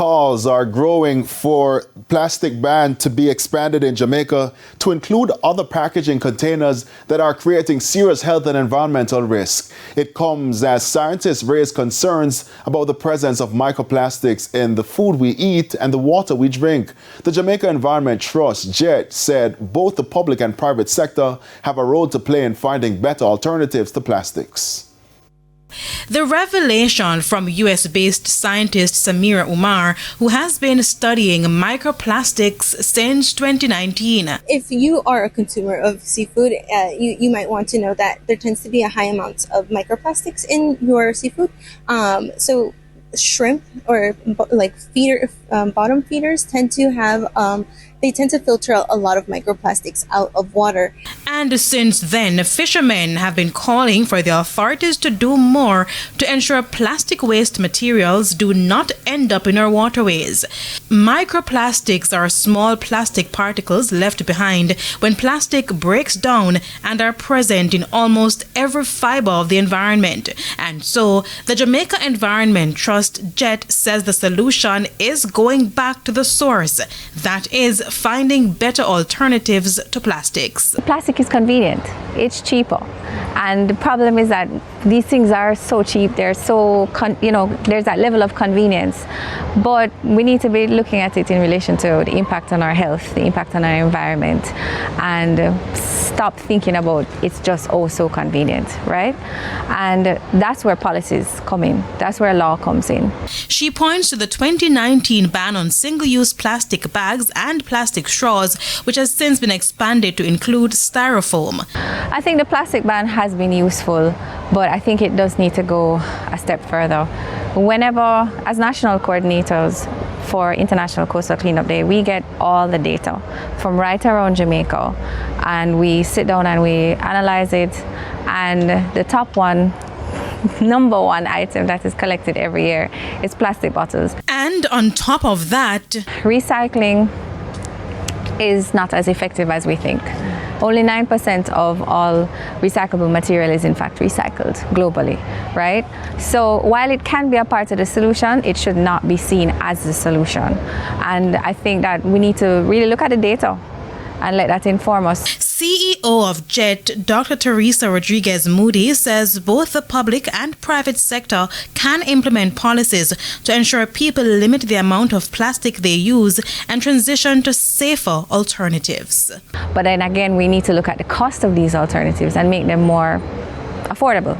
calls are growing for plastic ban to be expanded in Jamaica to include other packaging containers that are creating serious health and environmental risk. It comes as scientists raise concerns about the presence of microplastics in the food we eat and the water we drink. The Jamaica Environment Trust, JET, said both the public and private sector have a role to play in finding better alternatives to plastics. The revelation from US-based scientist Samira Umar, who has been studying microplastics since 2019. If you are a consumer of seafood, you might want to know that there tends to be a high amount of microplastics in your seafood. So shrimp or like bottom feeders tend to have they tend to filter out a lot of microplastics out of water. And since then, fishermen have been calling for the authorities to do more to ensure plastic waste materials do not end up in our waterways. Microplastics are small plastic particles left behind when plastic breaks down and are present in almost every fiber of the environment. And so, the Jamaica Environment Trust, JET, says the solution is going back to the source. That is, finding better alternatives to plastics. Plastic is convenient, it's cheaper, and the problem is that these things are so cheap, they're so, there's that level of convenience, but we need to be looking at it in relation to the impact on our health, the impact on our environment, and stop thinking about it's just oh so convenient, right? And that's where policies come in, that's where law comes in. She points to the 2019 ban on single-use plastic bags and plastic straws, which has since been expanded to include styrofoam. I think the plastic ban has been useful, but I think it does need to go a step further. Whenever, as national coordinators for International Coastal Cleanup Day, we get all the data from right around Jamaica, and we sit down and we analyze it, and the top one, number one item that is collected every year is plastic bottles. And on top of that, recycling is not as effective as we think. Only 9% of all recyclable material is in fact recycled globally, right? So while it can be a part of the solution, it should not be seen as the solution. And I think that we need to really look at the data and let that inform us. CEO of JET, Dr. Teresa Rodriguez Moody, says both the public and private sector can implement policies to ensure people limit the amount of plastic they use and transition to safer alternatives. But then again, we need to look at the cost of these alternatives and make them more affordable.